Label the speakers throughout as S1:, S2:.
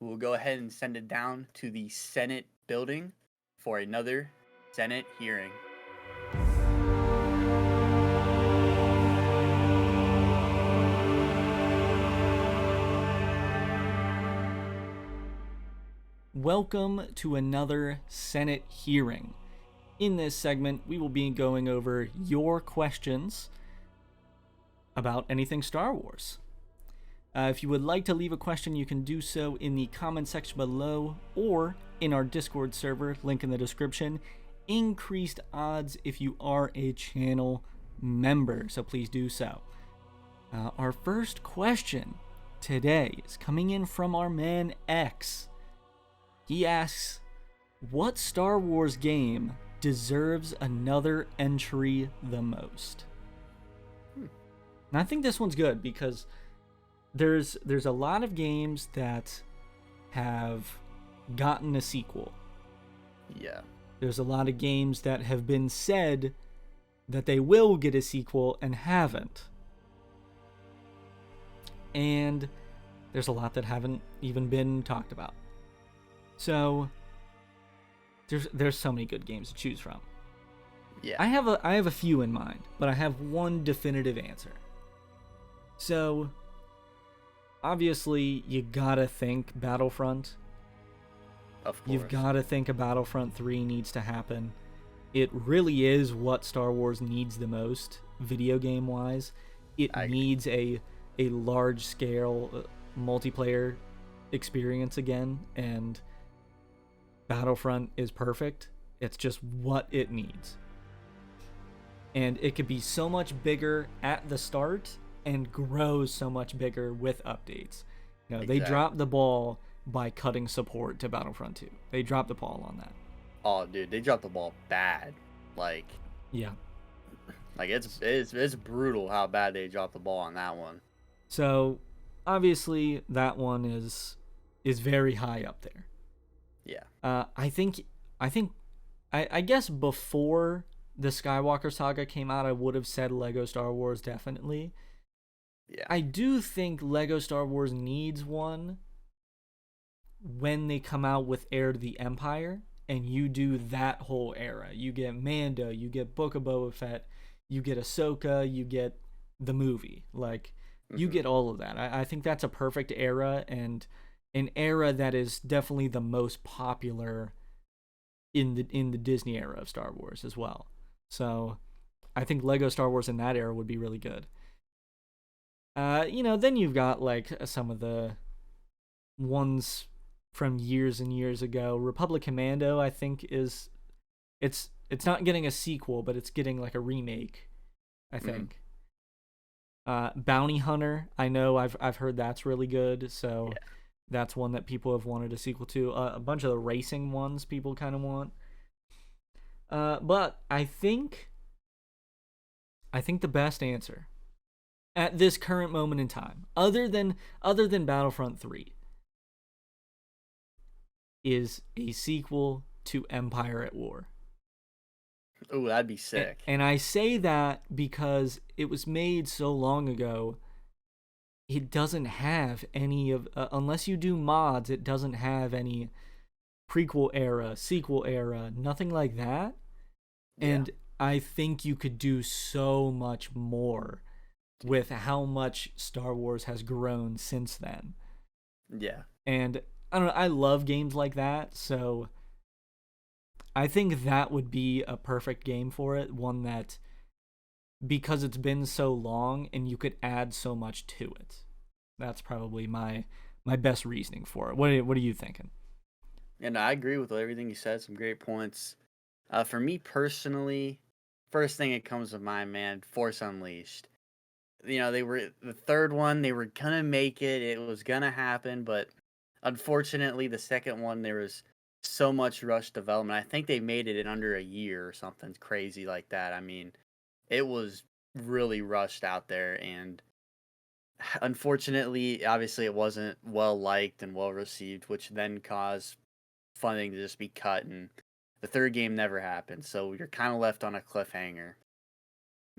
S1: who will go ahead and send it down to the Senate building for another Senate hearing.
S2: Welcome to another Senate hearing. In this segment, we will be going over your questions about anything Star Wars. If you would like to leave a question, you can do so in the comment section below or in our Discord server, link in the description. Increased odds if you are a channel member, so please do so. Our first question today is coming in from our man X. He asks, what Star Wars game deserves another entry the most? And I think this one's good because there's a lot of games that have gotten a sequel.
S1: Yeah.
S2: There's a lot of games that have been said that they will get a sequel and haven't. And there's a lot that haven't even been talked about. So there's so many good games to choose from.
S1: Yeah.
S2: I have a few in mind, but I have one definitive answer. So obviously you gotta think Battlefront.
S1: Of course.
S2: You've gotta think a Battlefront 3 needs to happen. It really is what Star Wars needs the most, video game wise. It needs a large scale multiplayer experience again, and Battlefront is perfect. It's just what it needs. And it could be so much bigger at the start and grows so much bigger with updates. You know,
S1: Exactly.
S2: They dropped the ball by cutting support to Battlefront 2. They dropped the ball on that.
S1: Oh, dude, they dropped the ball bad.
S2: Yeah.
S1: It's brutal how bad they dropped the ball on that one.
S2: So, obviously that one is very high up there.
S1: Yeah.
S2: I guess before the Skywalker saga came out, I would have said Lego Star Wars definitely.
S1: Yeah.
S2: I do think Lego Star Wars needs one when they come out with Heir to the Empire, and you do that whole era. You get Mando, you get Book of Boba Fett, you get Ahsoka, you get the movie. You get all of that. I think that's a perfect era, and an era that is definitely the most popular in the Disney era of Star Wars as well. So I think Lego Star Wars in that era would be really good. Then you've got some of the ones from years and years ago. Republic Commando, I think, it's not getting a sequel, but it's getting a remake, I think. Bounty Hunter, I know I've heard that's really good, so yeah. That's one that people have wanted a sequel to. A bunch of the racing ones people kind of want. But I think the best answer at this current moment in time, other than Battlefront 3, is a sequel to Empire at War.
S1: Ooh, that'd be sick.
S2: And I say that because it was made so long ago. It doesn't have any of, unless you do mods, it doesn't have any prequel era, sequel era, nothing like that. Yeah. And I think you could do so much more with how much Star Wars has grown since then.
S1: Yeah.
S2: And I don't know, I love games like that, so I think that would be a perfect game for it, one that, because it's been so long and you could add so much to it. That's probably my best reasoning for it. What are you thinking?
S1: And I agree with everything you said. Some great points. For me personally, first thing that comes to mind, man, Force Unleashed. They were the third one. They were gonna make it. It was gonna happen, but unfortunately, the second one there was so much rush development. I think they made it in under a year or something crazy like that. I mean, it was really rushed out there, and unfortunately, obviously, it wasn't well liked and well received, which then caused funding to just be cut, and the third game never happened. So you're kind of left on a cliffhanger.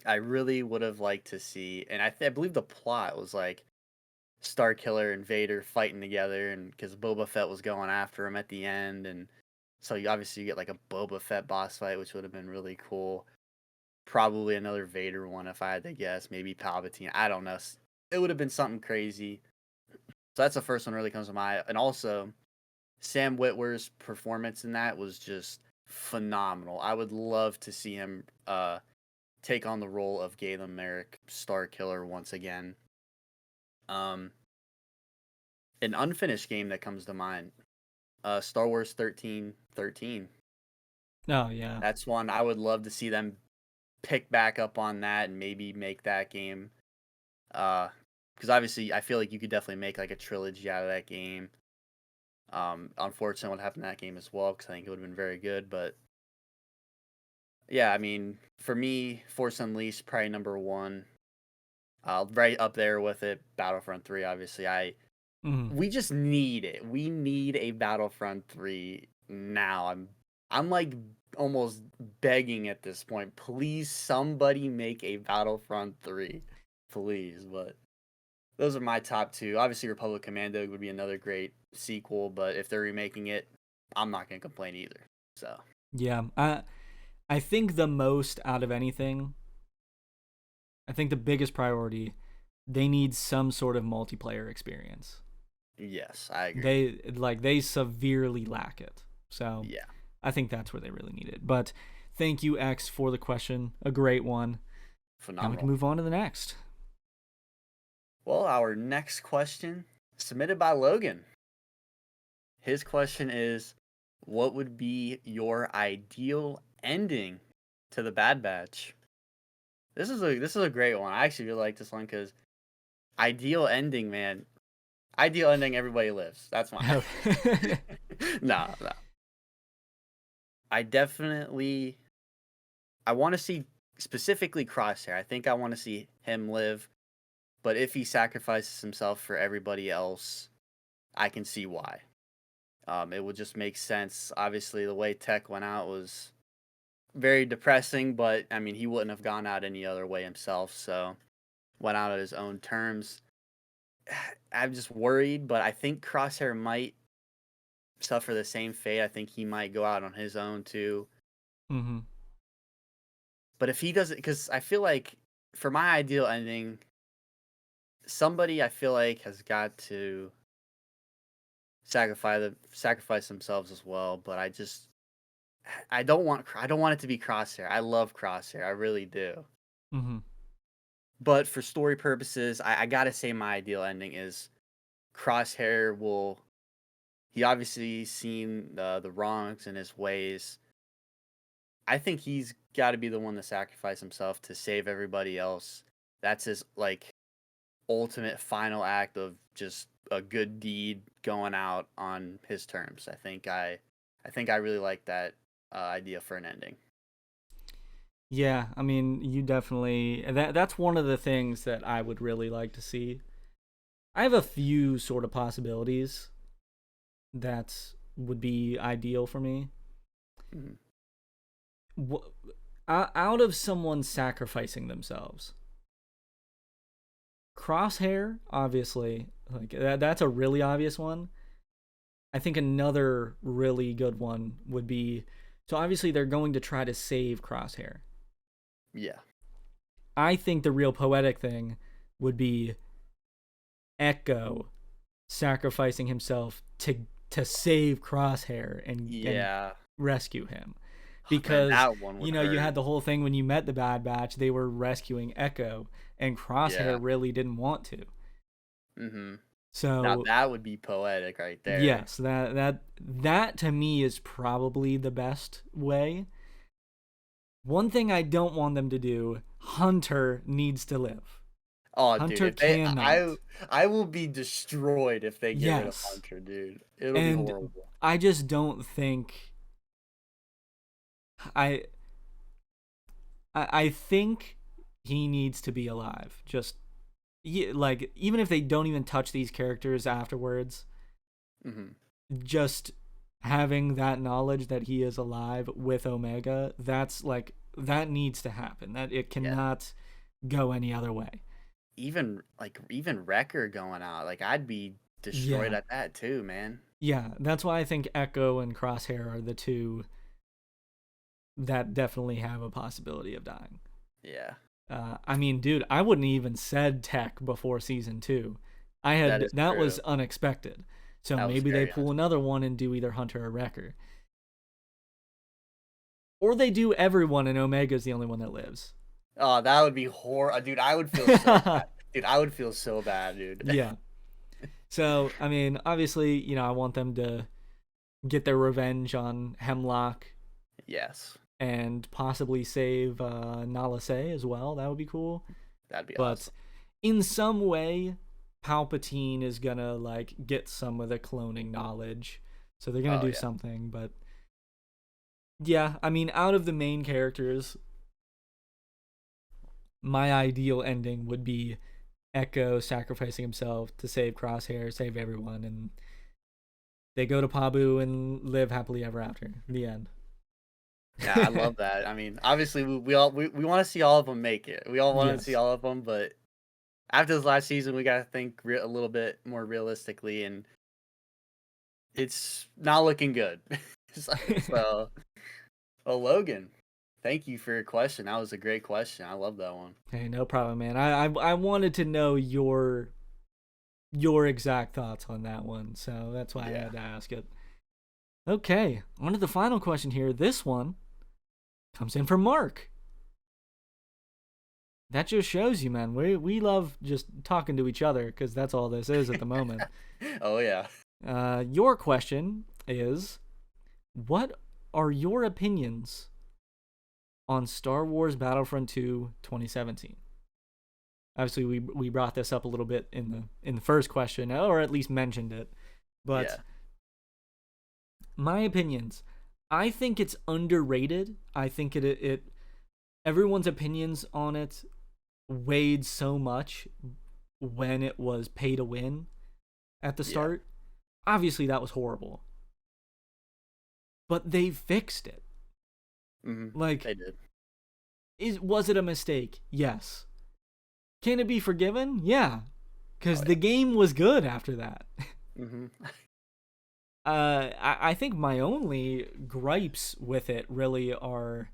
S1: I really would have liked to see, and I believe the plot was Starkiller and Vader fighting together, and because Boba Fett was going after him at the end, and so you obviously you get like a Boba Fett boss fight, which would have been really cool. Probably another Vader one if I had to guess. Maybe Palpatine. I don't know. It would have been something crazy. So that's the first one really comes to mind. And also, Sam Witwer's performance in that was just phenomenal. I would love to see him take on the role of Galen Merrick, Starkiller once again. An unfinished game that comes to mind, Star Wars 1313.
S2: Oh yeah.
S1: That's one I would love to see them pick back up on that and maybe make that game. Because obviously I feel like you could definitely make like a trilogy out of that game. Unfortunately, what happened in that game as well, because I think it would have been very good. But yeah, I mean, for me, Force Unleashed probably number one. Right up there with it. Battlefront 3, obviously. We just need it. We need a Battlefront 3 now. I'm like almost begging at this point. Please, somebody make a Battlefront 3, please. But those are my top two. Obviously, Republic Commando would be another great sequel, but if they're remaking it, I'm not gonna complain either. So
S2: yeah, I think the most out of anything, I think the biggest priority, they need some sort of multiplayer experience.
S1: yes, I agree.
S2: They severely lack it. So
S1: Yeah,
S2: I think that's where they really need it. But thank you, X, for the question. A great one. Now we
S1: phenomenal.
S2: can move on to the next.
S1: Well, our next question submitted by Logan. His question is, what would be your ideal ending to the Bad Batch? This is a great one. I actually really like this one because ideal ending, man. Ideal ending, everybody lives. That's mine. No. I want to see specifically Crosshair. I think I want to see him live, but if he sacrifices himself for everybody else, I can see why. It would just make sense. Obviously, the way Tech went out was very depressing, but I mean, he wouldn't have gone out any other way himself, so went out at his own terms. I'm just worried, but I think Crosshair might suffer the same fate. I think he might go out on his own too.
S2: Mm-hmm.
S1: But if he doesn't, because I feel like for my ideal ending, somebody I feel like has got to sacrifice themselves as well. But I don't want it to be Crosshair. I love Crosshair, I really do.
S2: Mm-hmm.
S1: But for story purposes, I gotta say my ideal ending is Crosshair will. He obviously seen the wrongs in his ways. I think he's got to be the one to sacrifice himself to save everybody else. That's his like ultimate final act of just a good deed going out on his terms. I think I really like that idea for an ending.
S2: Yeah, I mean, you definitely that's one of the things that I would really like to see. I have a few sort of possibilities that would be ideal for me.
S1: Mm-hmm.
S2: Out of someone sacrificing themselves, Crosshair, obviously, like that's a really obvious one. I think another really good one would be, so obviously they're going to try to save Crosshair.
S1: Yeah.
S2: I think the real poetic thing would be Echo sacrificing himself to save Crosshair and rescue him. Because you had the whole thing when you met the Bad Batch, they were rescuing Echo, and Crosshair really didn't want to.
S1: Mm-hmm.
S2: So
S1: now that would be poetic right there.
S2: Yes, that to me is probably the best way. One thing I don't want them to do: Hunter needs to live.
S1: Oh,
S2: Hunter
S1: dude,
S2: cannot.
S1: I will be destroyed if they get rid of Hunter, dude. It'll be horrible.
S2: I just don't think. I think he needs to be alive. Just like, even if they don't even touch these characters afterwards, just having that knowledge that he is alive with Omega, that needs to happen. That it cannot go any other way.
S1: even Wrecker going out, like I'd be destroyed
S2: Yeah.
S1: at that too, man.
S2: Yeah, that's why I think Echo and Crosshair are the two that definitely have a possibility of dying.
S1: Yeah,
S2: I mean, dude, I wouldn't even said Tech before season 2.
S1: that is
S2: That was
S1: true.
S2: unexpected. So
S1: That was
S2: maybe they
S1: very
S2: pull another one and do either Hunter or Wrecker. Or they do everyone and Omega's the only one that lives.
S1: Oh, that would be horrible, dude. I would feel so bad. Dude, I would feel so bad, dude.
S2: Yeah. So, I mean, obviously, I want them to get their revenge on Hemlock
S1: Yes,
S2: and possibly save Nalase as well. That would be cool.
S1: that'd be
S2: But
S1: awesome.
S2: in some way, Palpatine is gonna like get some of the cloning knowledge, so they're gonna
S1: Oh
S2: do
S1: yeah,
S2: something. But yeah, I mean, out of the main characters, my ideal ending would be Echo sacrificing himself to save Crosshair, save everyone, and they go to Pabu and live happily ever after. The end.
S1: yeah, I love that. I mean, obviously we want to see all of them make it. We all want to see
S2: Yes.
S1: all of them, but after this last season, we got to think a little bit more realistically, and it's not looking good. So, well, Logan, thank you for your question. That was a great question. I love that one.
S2: Hey, no problem, man. I wanted to know your exact thoughts on that one, so that's why I
S1: Yeah.
S2: had to ask it. Okay, on to the final question here. This one comes in from Mark. That just shows you, man. We love just talking to each other because that's all this is at the moment.
S1: Oh yeah.
S2: Your question is, what are your opinions on Star Wars Battlefront 2 2017? Obviously, we brought this up a little bit in the first question, or at least mentioned it. But
S1: Yeah.
S2: my opinions, I think it's underrated. I think it everyone's opinions on it weighed so much when it was pay to win at the
S1: Yeah.
S2: start. Obviously, that was horrible, but they fixed it. Like,
S1: They did.
S2: was it a mistake? Yes. Can it be forgiven? Yeah, because
S1: Oh,
S2: the game was good after that.
S1: Mm-hmm.
S2: I think my only gripes with it really are,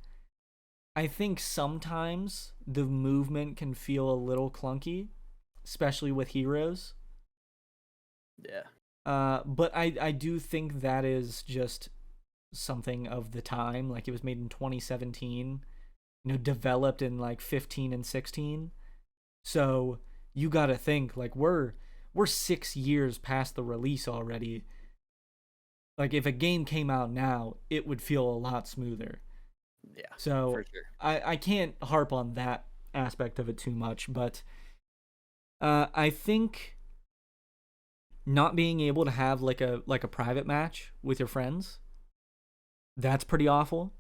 S2: I think sometimes the movement can feel a little clunky, especially with heroes.
S1: Yeah.
S2: But I do think that is just something of the time. Like, it was made in 2017, developed in like 15 and 16. So you gotta think, like, we're 6 years past the release already. Like, if a game came out now, it would feel a lot smoother.
S1: Yeah.
S2: So
S1: For sure.
S2: I can't harp on that aspect of it too much, but I think not being able to have like a private match with your friends, that's pretty awful.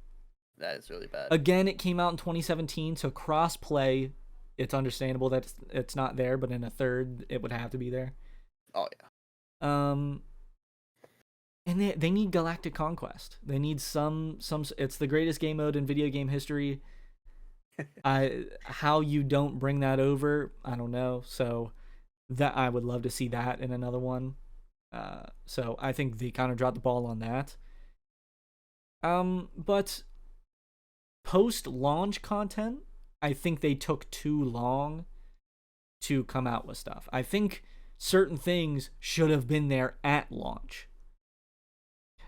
S1: That is really bad.
S2: Again, it came out in 2017, so cross play, it's understandable that it's not there, but in a third, it would have to be there.
S1: Oh yeah.
S2: And they need Galactic Conquest. They need some. It's the greatest game mode in video game history. How you don't bring that over, I don't know. So that I would love to see that in another one. So I think they kind of dropped the ball on that. But post-launch content, I think they took too long to come out with stuff. I think certain things should have been there at launch.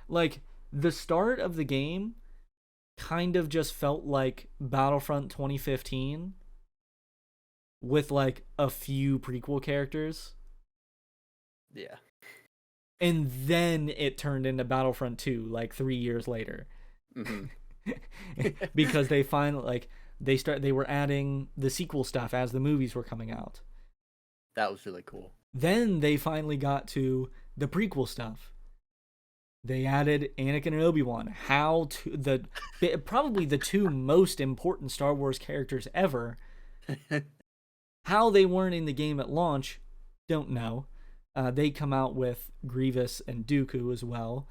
S2: Like, the start of the game kind of just felt like Battlefront 2015 with like a few prequel characters.
S1: Yeah.
S2: And then it turned into Battlefront 2 like 3 years later.
S1: Mm-hmm.
S2: Because they finally they were adding the sequel stuff as the movies were coming out.
S1: That was really cool.
S2: Then they finally got to the prequel stuff. They added Anakin and Obi-Wan, probably the two most important Star Wars characters ever. How they weren't in the game at launch, don't know. They come out with Grievous and Dooku as well.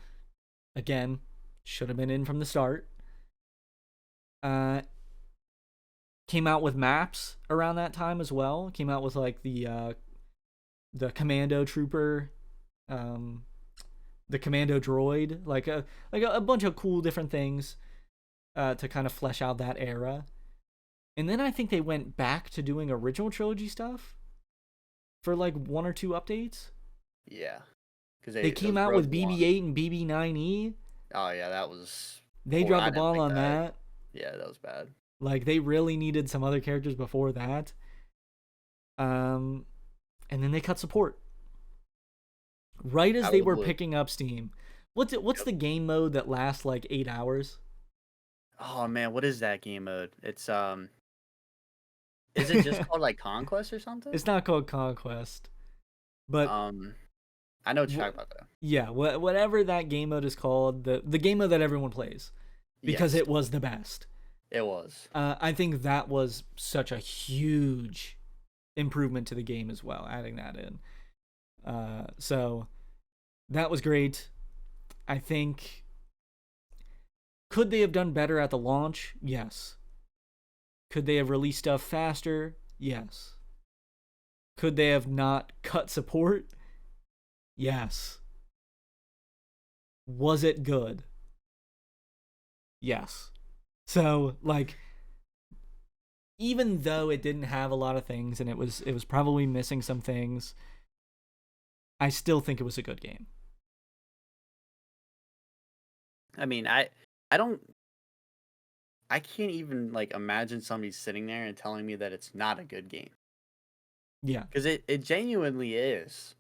S2: Again, should have been in from the start. Can came out with maps around that time as well. Came out with like the commando trooper, the commando droid, like a bunch of cool different things to kind of flesh out that era. And then I think they went back to doing original trilogy stuff for like 1 or 2 updates.
S1: Yeah, because
S2: They came out with BB-8 and BB-9E.
S1: Oh yeah, that was.
S2: They dropped the ball on that.
S1: Yeah, that was bad.
S2: Like they really needed some other characters before that. And then they cut support right as they were picking up steam. What's the game mode that lasts like 8 hours?
S1: Oh man, what is that game mode? It's is it just called like Conquest or something?
S2: It's not called Conquest, but
S1: I know what you're talking about though.
S2: Yeah, whatever that game mode is called, the game mode that everyone plays, because it was the best.
S1: It was.
S2: I think that was such a huge improvement to the game as well, adding that in. So that was great. I think, could they have done better at the launch? Yes. Could they have released stuff faster? Yes. Could they have not cut support? Yes. Was it good? Yes. So, like, even though it didn't have a lot of things and it was probably missing some things, I still think it was a good game.
S1: I mean, I can't even like imagine somebody sitting there and telling me that it's not a good game.
S2: Yeah.
S1: Because it genuinely is.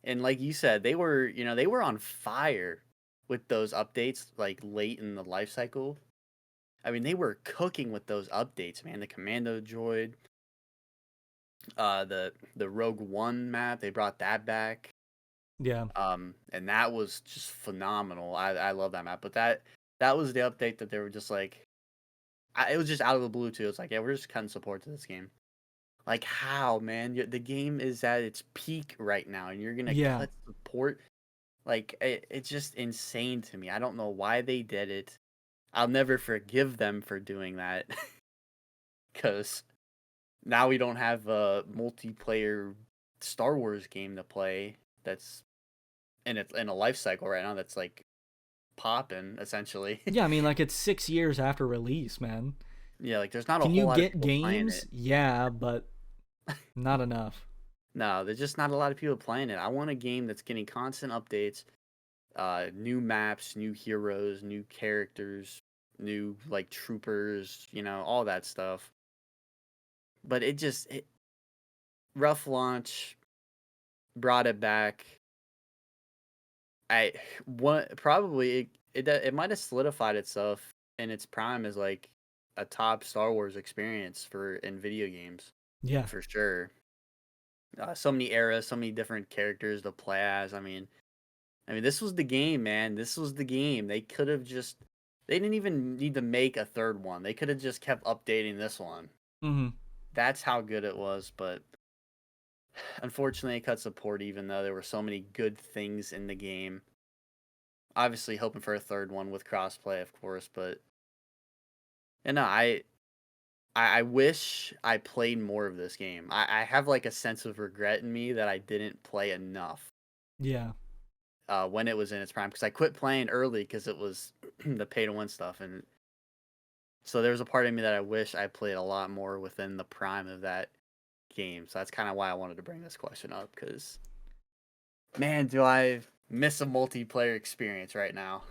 S1: And like you said, they were on fire with those updates like late in the life cycle. I mean, they were cooking with those updates, man. The Commando Droid, the Rogue One map, they brought that back.
S2: Yeah.
S1: And that was just phenomenal. I love that map. But that was the update that they were just like, it was just out of the blue too. It's like, yeah, we're just cutting support to this game. Like, how, man? The game is at its peak right now, and you're gonna cut support. Like, it's just insane to me. I don't know why they did it. I'll never forgive them for doing that. Because now we don't have a multiplayer Star Wars game to play that's in a life cycle right now that's like popping, essentially.
S2: Yeah, I mean, like, it's 6 years after release, man.
S1: Yeah, like there's not a whole lot of people playing it.
S2: Can you get games? Yeah, but not enough.
S1: No, there's just not a lot of people playing it. I want a game that's getting constant updates, new maps, new heroes, new characters, new like troopers, all that stuff. But rough launch, brought it back. Probably it might have solidified itself in its prime as like a top Star Wars experience in video games.
S2: Yeah,
S1: for sure. So many eras, so many different characters to play as. I mean, this was the game, man. This was the game. They could have they didn't even need to make a third one. They could have just kept updating this one.
S2: Mm-hmm.
S1: That's how good it was. But unfortunately, it cut support, even though there were so many good things in the game. Obviously, hoping for a third one with crossplay, of course. But I wish I played more of this game. I have like a sense of regret in me that I didn't play enough.
S2: Yeah.
S1: When it was in its prime, because I quit playing early because it was the pay to win stuff, and so there was a part of me that I wish I played a lot more within the prime of that game. So that's kind of why I wanted to bring this question up, because man, do I miss a multiplayer experience right now.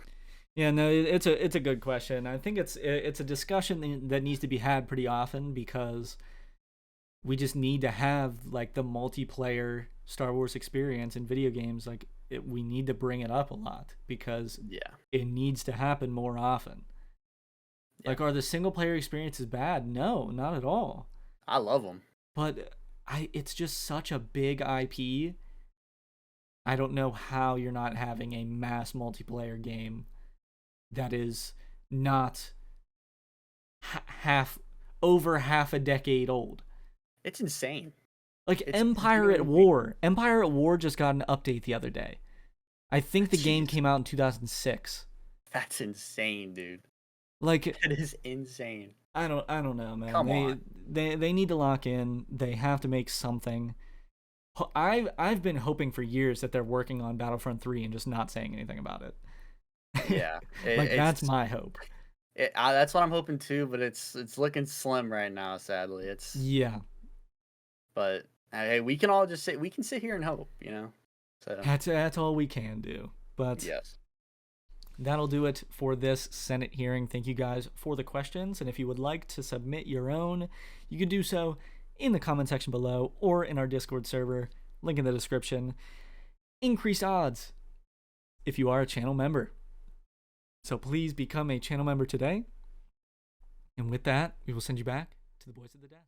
S2: Yeah, no, it's a good question. I think it's a discussion that needs to be had pretty often, because we just need to have like the multiplayer Star Wars experience in video games. Like we need to bring it up a lot, because it needs to happen more often. Yeah. Like, are the single player experiences bad? No, not at all.
S1: I love them,
S2: but it's just such a big IP. I don't know how you're not having a mass multiplayer game that is not over half a decade old.
S1: It's insane.
S2: Like Empire at War. Empire at War just got an update the other day. I think the game came out in 2006.
S1: That's insane, dude.
S2: Like,
S1: it is insane.
S2: I don't know, man.
S1: Come on.
S2: They need to lock in. They have to make something. I've been hoping for years that they're working on Battlefront 3 and just not saying anything about it.
S1: Yeah,
S2: Like that's
S1: it's
S2: my hope.
S1: that's what I'm hoping too, but it's looking slim right now. Sadly,
S2: Yeah,
S1: but hey, we can all just we can sit here and hope, So
S2: that's all we can do. But
S1: yes,
S2: that'll do it for this Senate hearing. Thank you guys for the questions, and if you would like to submit your own, you can do so in the comment section below or in our Discord server, link in the description. Increased odds if you are a channel member. So please become a channel member today. And with that, we will send you back to the boys at the desk.